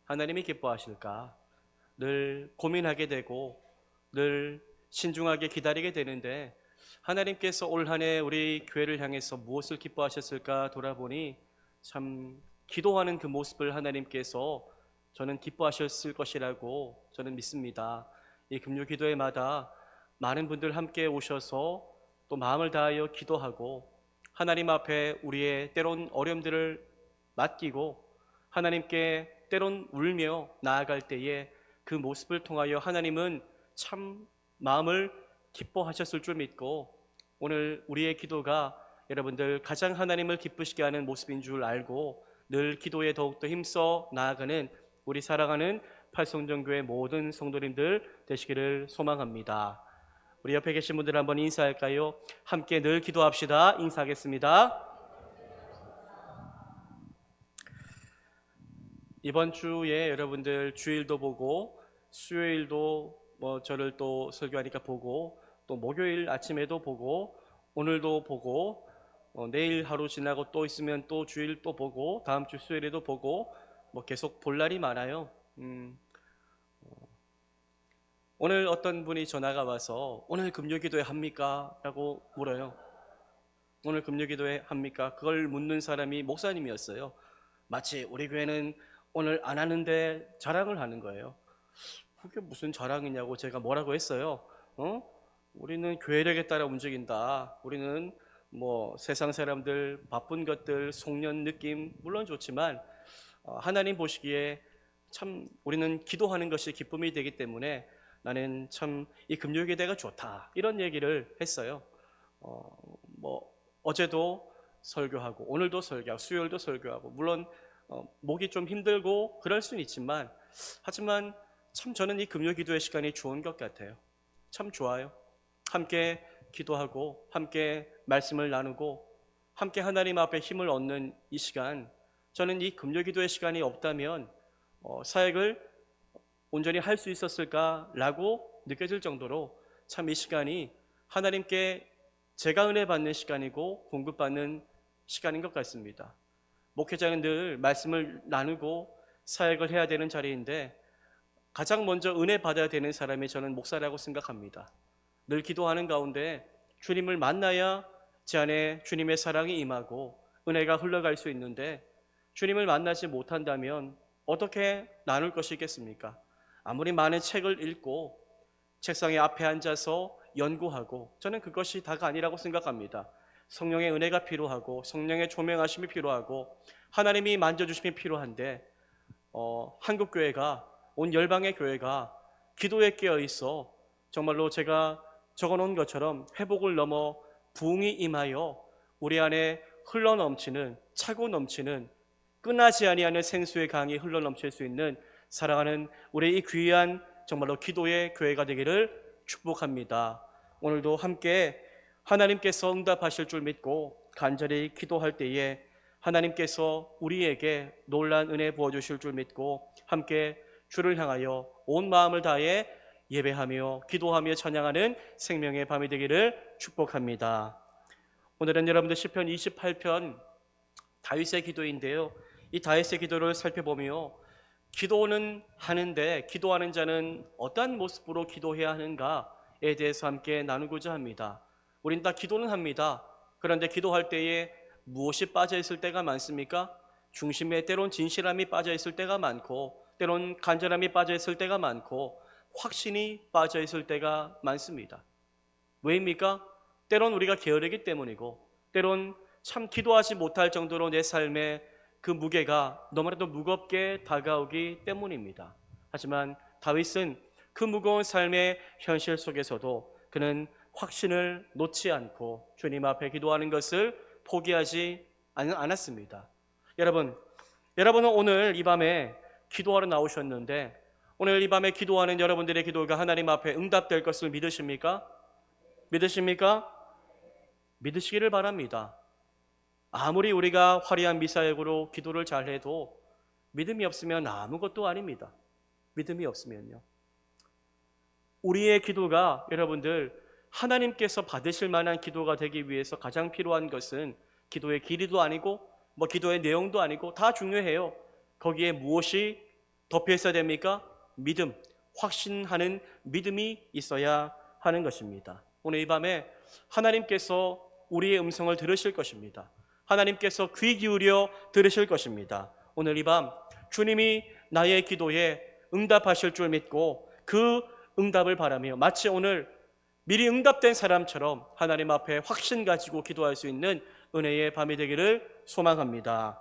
하나님이 기뻐하실까? 늘 고민하게 되고 늘 신중하게 기다리게 되는데, 하나님께서 올 한 해 우리 교회를 향해서 무엇을 기뻐하셨을까 돌아보니 참 기도하는 그 모습을 하나님께서 저는 기뻐하셨을 것이라고 저는 믿습니다. 이 금요 기도회마다 많은 분들 함께 오셔서 또 마음을 다하여 기도하고 하나님 앞에 우리의 때론 어려움들을 맡기고 하나님께 때론 울며 나아갈 때에 그 모습을 통하여 하나님은 참 마음을 기뻐하셨을 줄 믿고, 오늘 우리의 기도가 여러분들 가장 하나님을 기쁘시게 하는 모습인 줄 알고 늘 기도에 더욱더 힘써 나아가는 우리 사랑하는 팔성정교회 모든 성도님들 되시기를 소망합니다. 우리 옆에 계신 분들 한번 인사할까요? 함께 늘 기도합시다. 인사하겠습니다. 이번 주에 여러분들 주일도 보고 수요일도 저를 또 설교하니까 보고 또 목요일 아침에도 보고 오늘도 보고 내일 하루 지나고 또 있으면 또 주일 또 보고 다음 주 수요일에도 보고 계속 볼 날이 많아요. 오늘 어떤 분이 전화가 와서 오늘 금요기도회 합니까? 라고 물어요. 오늘 금요기도회 합니까? 그걸 묻는 사람이 목사님이었어요. 마치 우리 교회는 오늘 안 하는데 자랑을 하는 거예요. 그게 무슨 자랑이냐고 제가 뭐라고 했어요. 우리는 교회력에 따라 움직인다. 우리는 세상 사람들 바쁜 것들 속년 느낌 물론 좋지만 하나님 보시기에 참 우리는 기도하는 것이 기쁨이 되기 때문에 나는 참 이 금요기도회가 좋다, 이런 얘기를 했어요. 어제도 설교하고 오늘도 설교하고 수요일도 설교하고 물론 목이 좀 힘들고 그럴 수는 있지만, 하지만 참 저는 이 금요기도회 시간이 좋은 것 같아요. 참 좋아요. 함께 기도하고 함께 말씀을 나누고 함께 하나님 앞에 힘을 얻는 이 시간, 저는 이 금요기도회 시간이 없다면 사역을 온전히 할 수 있었을까라고 느껴질 정도로 참 이 시간이 하나님께 제가 은혜 받는 시간이고 공급받는 시간인 것 같습니다. 목회자는 늘 말씀을 나누고 사역을 해야 되는 자리인데 가장 먼저 은혜 받아야 되는 사람이 저는 목사라고 생각합니다. 늘 기도하는 가운데 주님을 만나야 제 안에 주님의 사랑이 임하고 은혜가 흘러갈 수 있는데, 주님을 만나지 못한다면 어떻게 나눌 것이겠습니까? 아무리 많은 책을 읽고 책상에 앞에 앉아서 연구하고, 저는 그것이 다가 아니라고 생각합니다. 성령의 은혜가 필요하고 성령의 조명하심이 필요하고 하나님이 만져주심이 필요한데 한국교회가, 온 열방의 교회가 기도에 깨어있어 정말로 제가 적어놓은 것처럼 회복을 넘어 부흥이 임하여 우리 안에 흘러넘치는, 차고 넘치는, 끝나지 아니하는 생수의 강이 흘러넘칠 수 있는 사랑하는 우리 이 귀한 정말로 기도의 교회가 되기를 축복합니다. 오늘도 함께 하나님께서 응답하실 줄 믿고 간절히 기도할 때에 하나님께서 우리에게 놀라운 은혜 부어주실 줄 믿고 함께 주를 향하여 온 마음을 다해 예배하며 기도하며 찬양하는 생명의 밤이 되기를 축복합니다. 오늘은 여러분들 시편 28편 다윗의 기도인데요, 이 다윗의 기도를 살펴보며 기도는 하는데 기도하는 자는 어떠한 모습으로 기도해야 하는가에 대해서 함께 나누고자 합니다. 우린 다 기도는 합니다. 그런데 기도할 때에 무엇이 빠져 있을 때가 많습니까? 중심에 때론 진실함이 빠져 있을 때가 많고 때론 간절함이 빠져 있을 때가 많고 확신이 빠져 있을 때가 많습니다. 왜입니까? 때론 우리가 게으르기 때문이고 때론 참 기도하지 못할 정도로 내 삶에 그 무게가 너무나도 무겁게 다가오기 때문입니다. 하지만 다윗은 그 무거운 삶의 현실 속에서도 그는 확신을 놓지 않고 주님 앞에 기도하는 것을 포기하지 않았습니다. 여러분은 오늘 이 밤에 기도하러 나오셨는데 오늘 이 밤에 기도하는 여러분들의 기도가 하나님 앞에 응답될 것을 믿으십니까? 믿으십니까? 믿으시기를 바랍니다. 아무리 우리가 화려한 미사역으로 기도를 잘해도 믿음이 없으면 아무것도 아닙니다. 믿음이 없으면요. 우리의 기도가 여러분들 하나님께서 받으실 만한 기도가 되기 위해서 가장 필요한 것은 기도의 길이도 아니고 기도의 내용도 아니고 다 중요해요. 거기에 무엇이 덮여 있어야 됩니까? 믿음, 확신하는 믿음이 있어야 하는 것입니다. 오늘 이 밤에 하나님께서 우리의 음성을 들으실 것입니다. 하나님께서 귀 기울여 들으실 것입니다. 오늘 이 밤 주님이 나의 기도에 응답하실 줄 믿고 그 응답을 바라며 마치 오늘 미리 응답된 사람처럼 하나님 앞에 확신 가지고 기도할 수 있는 은혜의 밤이 되기를 소망합니다.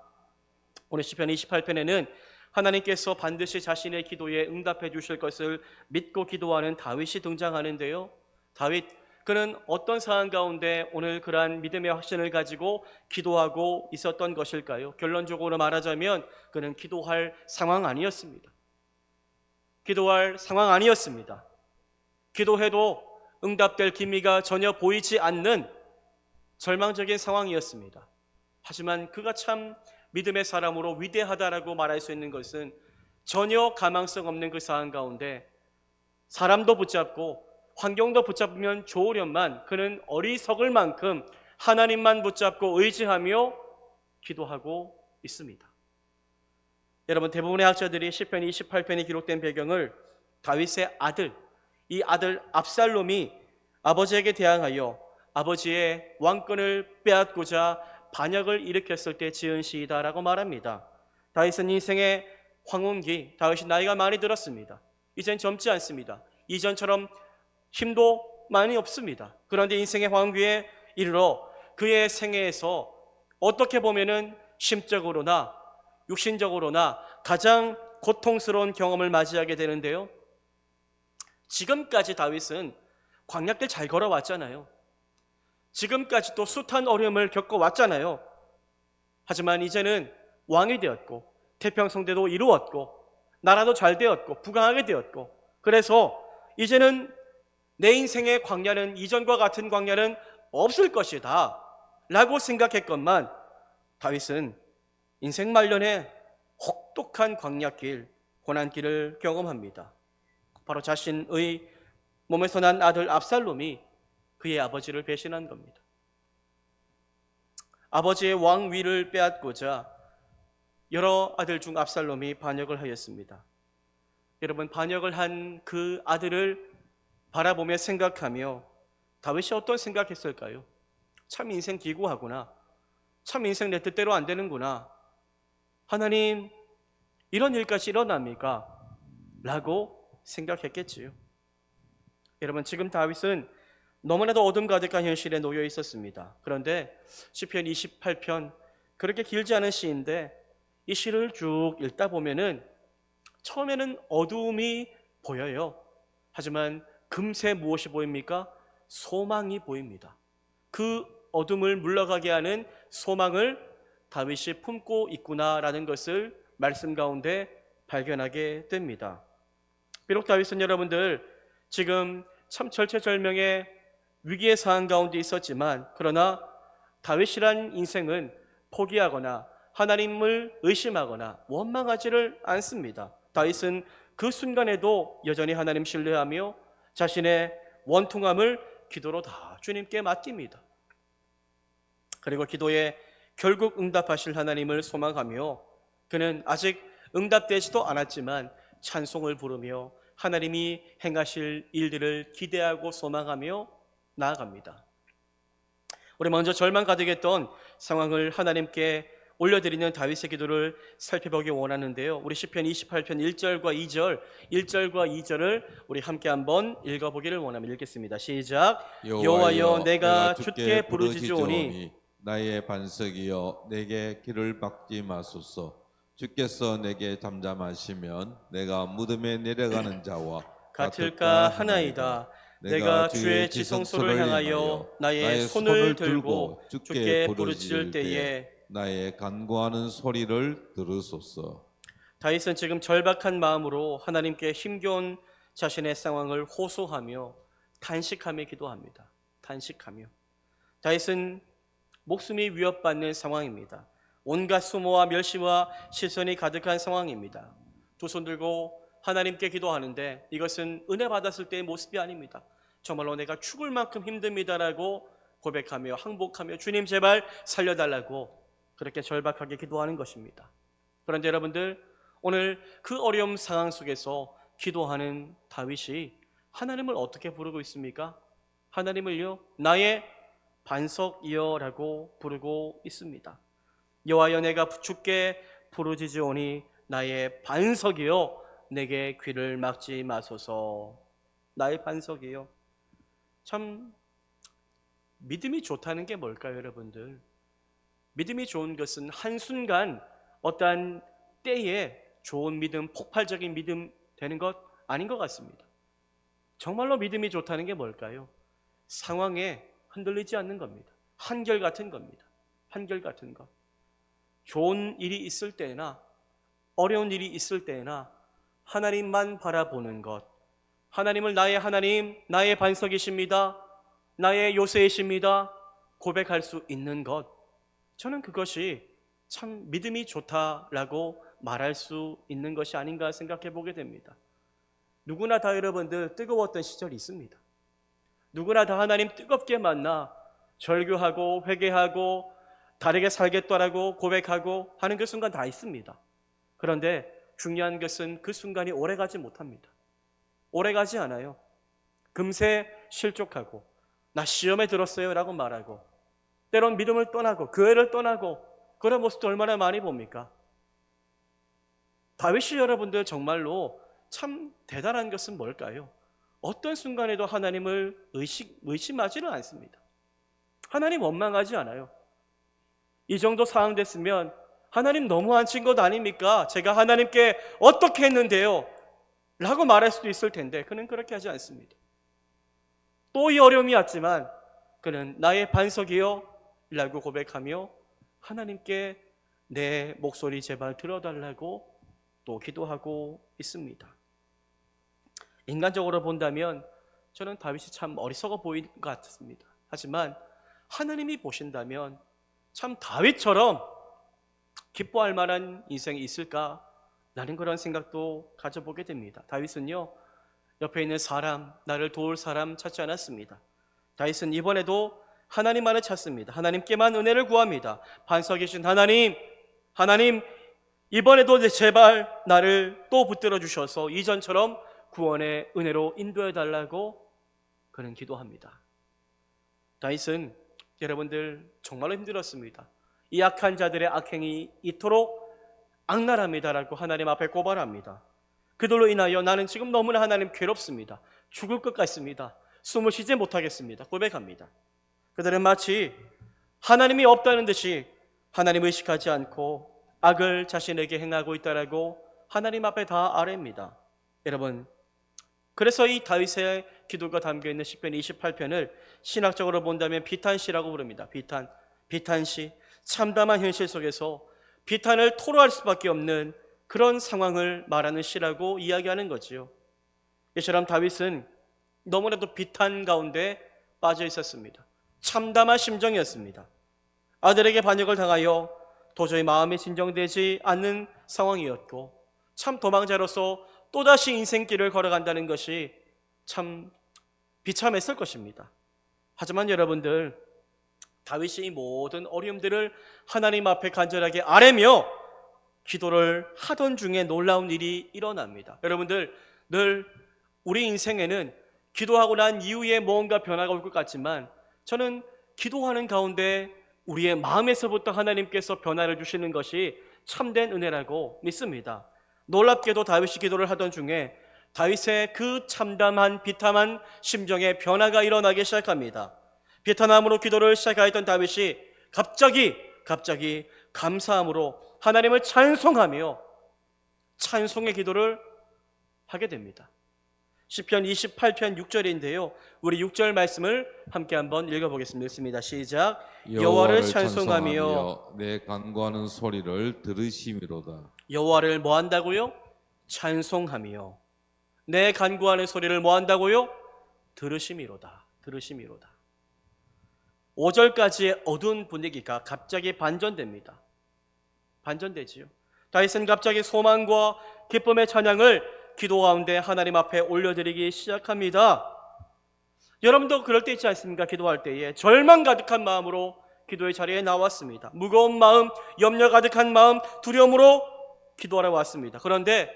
오늘 시편 28편에는 하나님께서 반드시 자신의 기도에 응답해 주실 것을 믿고 기도하는 다윗이 등장하는데요. 다윗, 그는 어떤 상황 가운데 오늘 그러한 믿음의 확신을 가지고 기도하고 있었던 것일까요? 결론적으로 말하자면 그는 기도할 상황 아니었습니다. 기도할 상황 아니었습니다. 기도해도 응답될 기미가 전혀 보이지 않는 절망적인 상황이었습니다. 하지만 그가 참 믿음의 사람으로 위대하다라고 말할 수 있는 것은 전혀 가망성 없는 그 상황 가운데 사람도 붙잡고 환경도 붙잡으면 좋으련만 그는 어리석을 만큼 하나님만 붙잡고 의지하며 기도하고 있습니다. 여러분, 대부분의 학자들이 시편 28편이 기록된 배경을 다윗의 아들, 이 아들 압살롬이 아버지에게 대항하여 아버지의 왕권을 빼앗고자 반역을 일으켰을 때 지은 시이다라고 말합니다. 다윗은 인생의 황혼기, 다윗이 나이가 많이 들었습니다. 이젠 젊지 않습니다. 이전처럼 힘도 많이 없습니다. 그런데 인생의 황기에 이르러 그의 생애에서 어떻게 보면은 심적으로나 육신적으로나 가장 고통스러운 경험을 맞이하게 되는데요. 지금까지 다윗은 광야길 잘 걸어왔잖아요. 지금까지도 숱한 어려움을 겪어왔잖아요. 하지만 이제는 왕이 되었고 태평성대도 이루었고 나라도 잘 되었고 부강하게 되었고 그래서 이제는 내 인생의 광야는 이전과 같은 광야는 없을 것이다 라고 생각했건만 다윗은 인생 말년에 혹독한 광야길, 고난길을 경험합니다. 바로 자신의 몸에서 난 아들 압살롬이 그의 아버지를 배신한 겁니다. 아버지의 왕위를 빼앗고자 여러 아들 중 압살롬이 반역을 하였습니다. 여러분, 반역을 한 그 아들을 바라보며 생각하며 다윗이 어떤 생각했을까요? 참 인생 기구하구나. 참 인생 내 뜻대로 안 되는구나. 하나님, 이런 일까지 일어납니까? 라고 생각했겠지요. 여러분, 지금 다윗은 너무나도 어둠 가득한 현실에 놓여 있었습니다. 그런데 시편 28편, 그렇게 길지 않은 시인데 이 시를 쭉 읽다 보면은 처음에는 어두움이 보여요. 하지만 금세 무엇이 보입니까? 소망이 보입니다. 그 어둠을 물러가게 하는 소망을 다윗이 품고 있구나라는 것을 말씀 가운데 발견하게 됩니다. 비록 다윗은 여러분들 지금 참 절체절명의 위기의 상황 가운데 있었지만 그러나 다윗이란 인생은 포기하거나 하나님을 의심하거나 원망하지를 않습니다. 다윗은 그 순간에도 여전히 하나님 신뢰하며 자신의 원통함을 기도로 다 주님께 맡깁니다. 그리고 기도에 결국 응답하실 하나님을 소망하며 그는 아직 응답되지도 않았지만 찬송을 부르며 하나님이 행하실 일들을 기대하고 소망하며 나아갑니다. 우리 먼저 절망 가득했던 상황을 하나님께 올려드리는 다윗의 기도를 살펴보기 원하는데요. 우리 시편 28편 1절과 2절을 우리 함께 한번 읽어보기를 원합니다. 읽겠습니다. 시작. 여호와여, 내가 주께 부르짖으오니 나의 반석이여, 내게 길을 막지 마소서. 주께서 내게 잠잠하시면 내가 무덤에 내려가는 자와 같을까 하나이다. 내가 주의 지성소를 향하여 나의 손을 들고 주께 부르짖을 때에 나의 간구하는 소리를 들으소서. 다윗은 지금 절박한 마음으로 하나님께 힘겨운 자신의 상황을 호소하며 탄식하며 기도합니다. 탄식하며. 다윗은 목숨이 위협받는 상황입니다. 온갖 수모와 멸시와 시선이 가득한 상황입니다. 두 손 들고 하나님께 기도하는데 이것은 은혜 받았을 때의 모습이 아닙니다. 정말로 내가 죽을 만큼 힘듭니다라고 고백하며 항복하며 주님 제발 살려달라고 그렇게 절박하게 기도하는 것입니다. 그런데 여러분들, 오늘 그 어려움 상황 속에서 기도하는 다윗이 하나님을 어떻게 부르고 있습니까? 하나님을요, 나의 반석이여라고 부르고 있습니다. 여호와여, 내가 주께 부르짖으오니 나의 반석이여, 내게 귀를 막지 마소서. 나의 반석이요. 참 믿음이 좋다는 게 뭘까요, 여러분들? 믿음이 좋은 것은 한순간 어떠한 때에 좋은 믿음, 폭발적인 믿음 되는 것 아닌 것 같습니다. 정말로 믿음이 좋다는 게 뭘까요? 상황에 흔들리지 않는 겁니다. 한결같은 겁니다. 한결같은 것. 좋은 일이 있을 때나 어려운 일이 있을 때나 하나님만 바라보는 것. 하나님을 나의 하나님, 나의 반석이십니다. 나의 요새이십니다. 고백할 수 있는 것. 저는 그것이 참 믿음이 좋다라고 말할 수 있는 것이 아닌가 생각해 보게 됩니다. 누구나 다 여러분들 뜨거웠던 시절이 있습니다. 누구나 다 하나님 뜨겁게 만나 절규하고 회개하고 다르게 살겠다라고 고백하고 하는 그 순간 다 있습니다. 그런데 중요한 것은 그 순간이 오래가지 못합니다. 오래가지 않아요. 금세 실족하고 나 시험에 들었어요 라고 말하고 때론 믿음을 떠나고 교회를 떠나고 그런 모습도 얼마나 많이 봅니까? 다윗이 여러분들 정말로 참 대단한 것은 뭘까요? 어떤 순간에도 하나님을 의심하지는 않습니다. 하나님 원망하지 않아요. 이 정도 상황 됐으면 하나님 너무 안 친 것 아닙니까? 제가 하나님께 어떻게 했는데요? 라고 말할 수도 있을 텐데 그는 그렇게 하지 않습니다. 또 이 어려움이 왔지만 그는 나의 반석이요 라고 고백하며 하나님께 내 목소리 제발 들어달라고 또 기도하고 있습니다. 인간적으로 본다면 저는 다윗이 참 어리석어 보이는 것 같습니다. 하지만 하나님이 보신다면 참 다윗처럼 기뻐할 만한 인생이 있을까? 라는 그런 생각도 가져보게 됩니다. 다윗은요, 옆에 있는 사람, 나를 도울 사람 찾지 않았습니다. 다윗은 이번에도 하나님만을 찾습니다. 하나님께만 은혜를 구합니다. 반석이신 하나님, 이번에도 제발 나를 또 붙들어 주셔서 이전처럼 구원의 은혜로 인도해 달라고 그는 기도합니다. 다윗은 여러분들 정말로 힘들었습니다. 이 악한 자들의 악행이 이토록 악랄합니다라고 하나님 앞에 고발합니다. 그들로 인하여 나는 지금 너무나 하나님 괴롭습니다. 죽을 것 같습니다. 숨을 쉬지 못하겠습니다. 고백합니다. 그들은 마치 하나님이 없다는 듯이 하나님 의식하지 않고 악을 자신에게 행하고 있다라고 하나님 앞에 다 아뢰입니다. 여러분, 그래서 이 다윗의 기도가 담겨있는 시편 28편을 신학적으로 본다면 비탄시라고 부릅니다. 비탄시, 참담한 현실 속에서 비탄을 토로할 수밖에 없는 그런 상황을 말하는 시라고 이야기하는 거지요. 이처럼 다윗은 너무나도 비탄 가운데 빠져 있었습니다. 참담한 심정이었습니다. 아들에게 반역을 당하여 도저히 마음이 진정되지 않는 상황이었고 참 도망자로서 또다시 인생길을 걸어간다는 것이 참 비참했을 것입니다. 하지만 여러분들, 다윗이 이 모든 어려움들을 하나님 앞에 간절하게 아뢰며 기도를 하던 중에 놀라운 일이 일어납니다. 여러분들, 늘 우리 인생에는 기도하고 난 이후에 뭔가 변화가 올 것 같지만 저는 기도하는 가운데 우리의 마음에서부터 하나님께서 변화를 주시는 것이 참된 은혜라고 믿습니다. 놀랍게도 다윗이 기도를 하던 중에 다윗의 그 참담한 비참한 심정에 변화가 일어나기 시작합니다. 비탄함으로 기도를 시작하였던 다윗이 갑자기 감사함으로 하나님을 찬송하며 찬송의 기도를 하게 됩니다. 시편 28편 6절인데요. 우리 6절 말씀을 함께 한번 읽어보겠습니다. 읽습니다. 시작. 여호와를 찬송하며 내 간구하는 소리를 들으심이로다. 여호와를 뭐 한다고요? 찬송하며 내 간구하는 소리를 뭐 한다고요? 들으심이로다. 5절까지의 어두운 분위기가 갑자기 반전됩니다. 반전되지요. 다윗은 갑자기 소망과 기쁨의 찬양을 기도 가운데 하나님 앞에 올려드리기 시작합니다. 여러분도 그럴 때 있지 않습니까? 기도할 때에 절망 가득한 마음으로 기도의 자리에 나왔습니다. 무거운 마음, 염려 가득한 마음, 두려움으로 기도하러 왔습니다. 그런데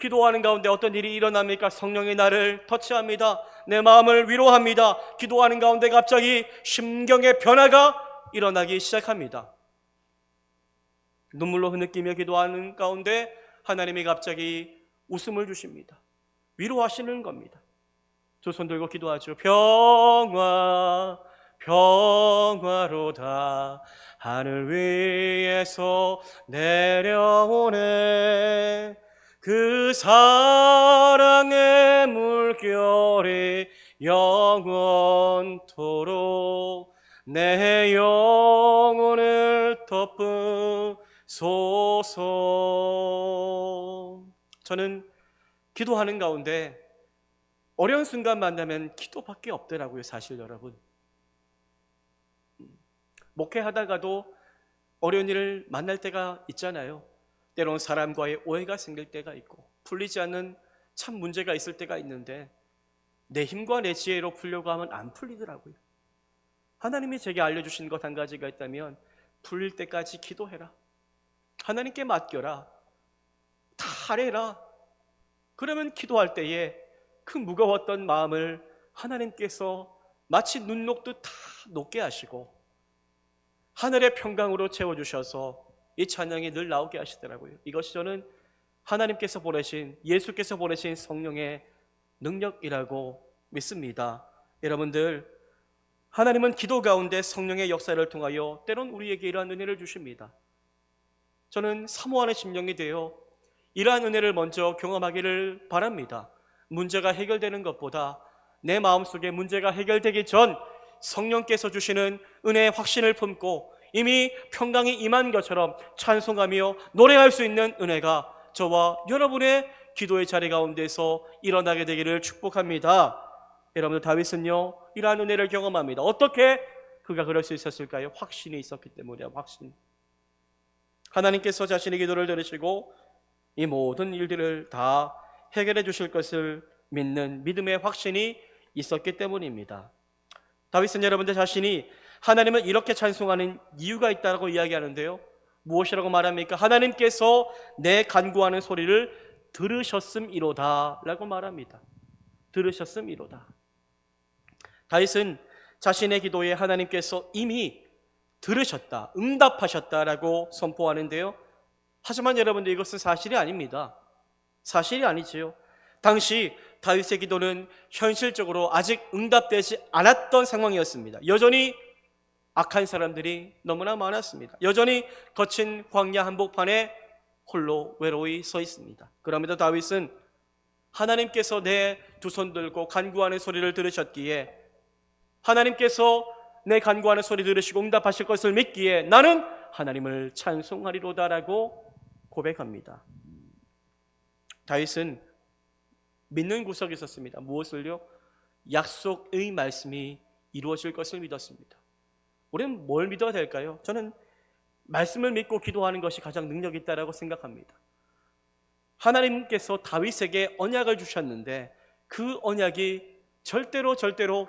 기도하는 가운데 어떤 일이 일어납니까? 성령이 나를 터치합니다. 내 마음을 위로합니다. 기도하는 가운데 갑자기 심경의 변화가 일어나기 시작합니다. 눈물로 흐느끼며 기도하는 가운데 하나님이 갑자기 웃음을 주십니다. 위로하시는 겁니다. 두 손 들고 기도하죠. 평화 평화로다 하늘 위에서 내려오네 그 사랑의 물결이 영원토록 내 영혼을 덮으소서. 저는 기도하는 가운데 어려운 순간 만나면 기도밖에 없더라고요. 사실 여러분, 목회하다가도 어려운 일을 만날 때가 있잖아요. 때로는 사람과의 오해가 생길 때가 있고 풀리지 않는 참 문제가 있을 때가 있는데 내 힘과 내 지혜로 풀려고 하면 안 풀리더라고요. 하나님이 제게 알려주신 것 한 가지가 있다면 풀릴 때까지 기도해라. 하나님께 맡겨라. 다 하래라. 그러면 기도할 때에 그 무거웠던 마음을 하나님께서 마치 눈 녹듯 다 녹게 하시고 하늘의 평강으로 채워주셔서 이 찬양이 늘 나오게 하시더라고요. 이것이 저는 하나님께서 보내신, 예수께서 보내신 성령의 능력이라고 믿습니다. 여러분들, 하나님은 기도 가운데 성령의 역사를 통하여 때론 우리에게 이러한 은혜를 주십니다. 저는 사모하는 심령이 되어 이러한 은혜를 먼저 경험하기를 바랍니다. 문제가 해결되는 것보다 내 마음속에 문제가 해결되기 전 성령께서 주시는 은혜의 확신을 품고 이미 평강이 임한 것처럼 찬송하며 노래할 수 있는 은혜가 저와 여러분의 기도의 자리 가운데서 일어나게 되기를 축복합니다. 여러분들, 다윗은요 이러한 은혜를 경험합니다. 어떻게 그가 그럴 수 있었을까요? 확신이 있었기 때문이에요. 확신. 하나님께서 자신의 기도를 들으시고 이 모든 일들을 다 해결해 주실 것을 믿는 믿음의 확신이 있었기 때문입니다. 다윗은 여러분들 자신이 하나님을 이렇게 찬송하는 이유가 있다고 이야기하는데요, 무엇이라고 말합니까? 하나님께서 내 간구하는 소리를 들으셨음이로다 라고 말합니다. 들으셨음이로다. 다윗은 자신의 기도에 하나님께서 이미 들으셨다, 응답하셨다라고 선포하는데요, 하지만 여러분들 이것은 사실이 아닙니다. 사실이 아니지요. 당시 다윗의 기도는 현실적으로 아직 응답되지 않았던 상황이었습니다. 여전히 악한 사람들이 너무나 많았습니다. 여전히 거친 광야 한복판에 홀로 외로이 서 있습니다. 그럼에도 다윗은 하나님께서 내 두 손 들고 간구하는 소리를 들으셨기에, 하나님께서 내 간구하는 소리 들으시고 응답하실 것을 믿기에 나는 하나님을 찬송하리로다라고 고백합니다. 다윗은 믿는 구석이 있었습니다. 무엇을요? 약속의 말씀이 이루어질 것을 믿었습니다. 우리는 뭘 믿어야 될까요? 저는 말씀을 믿고 기도하는 것이 가장 능력이 있다고 생각합니다. 하나님께서 다윗에게 언약을 주셨는데 그 언약이 절대로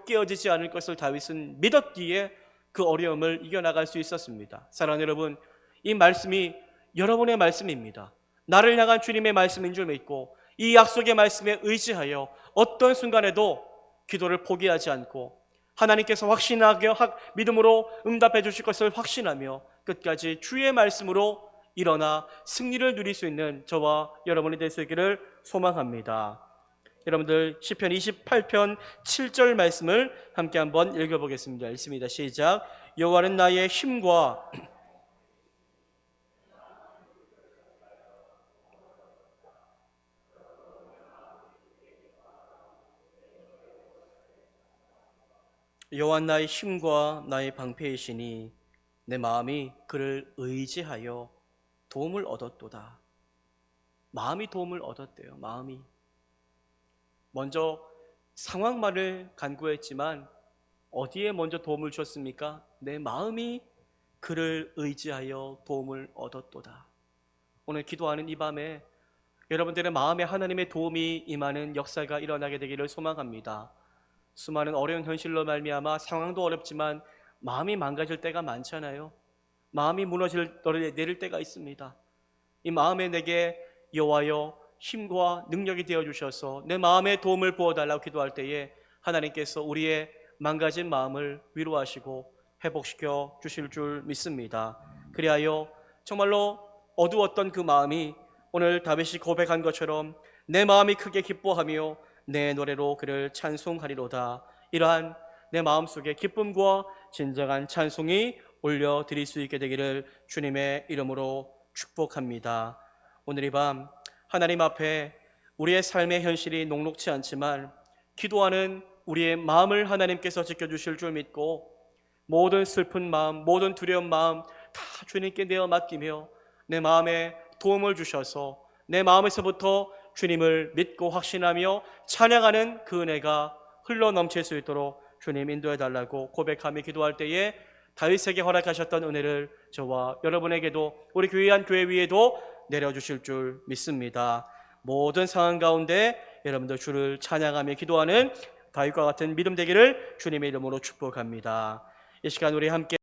깨어지지 않을 것을 다윗은 믿었기에 그 어려움을 이겨나갈 수 있었습니다. 사랑하는 여러분, 이 말씀이 여러분의 말씀입니다. 나를 향한 주님의 말씀인 줄 믿고 이 약속의 말씀에 의지하여 어떤 순간에도 기도를 포기하지 않고 하나님께서 확신하게 믿음으로 응답해 주실 것을 확신하며 끝까지 주의 말씀으로 일어나 승리를 누릴 수 있는 저와 여러분이 될 수 있기를 소망합니다. 여러분들, 시편 28편 7절 말씀을 함께 한번 읽어보겠습니다. 읽습니다. 시작. 여호와는 나의 힘과 여호와는 나의 힘과 나의 방패이시니 내 마음이 그를 의지하여 도움을 얻었도다. 마음이 도움을 얻었대요. 마음이 먼저 상황만을 간구했지만 어디에 먼저 도움을 줬습니까? 내 마음이 그를 의지하여 도움을 얻었도다. 오늘 기도하는 이 밤에 여러분들의 마음에 하나님의 도움이 임하는 역사가 일어나게 되기를 소망합니다. 수많은 어려운 현실로 말미암아 상황도 어렵지만 마음이 망가질 때가 많잖아요. 마음이 무너질 내릴 때가 있습니다. 이 마음에 내게 여호와여 힘과 능력이 되어 주셔서 내 마음에 도움을 부어 달라고 기도할 때에 하나님께서 우리의 망가진 마음을 위로하시고 회복시켜 주실 줄 믿습니다. 그리하여 정말로 어두웠던 그 마음이 오늘 다윗이 고백한 것처럼 내 마음이 크게 기뻐하며 내 노래로 그를 찬송하리로다. 이러한 내 마음속에 기쁨과 진정한 찬송이 올려드릴 수 있게 되기를 주님의 이름으로 축복합니다. 오늘 이 밤 하나님 앞에 우리의 삶의 현실이 녹록치 않지만 기도하는 우리의 마음을 하나님께서 지켜주실 줄 믿고 모든 슬픈 마음, 모든 두려운 마음 다 주님께 내어 맡기며 내 마음에 도움을 주셔서 내 마음에서부터 주님을 믿고 확신하며 찬양하는 그 은혜가 흘러 넘칠 수 있도록 주님 인도해 달라고 고백하며 기도할 때에 다윗에게 허락하셨던 은혜를 저와 여러분에게도 우리 귀한 교회 위에도 내려주실 줄 믿습니다. 모든 상황 가운데 여러분들 주를 찬양하며 기도하는 다윗과 같은 믿음 되기를 주님의 이름으로 축복합니다. 이 시간 우리 함께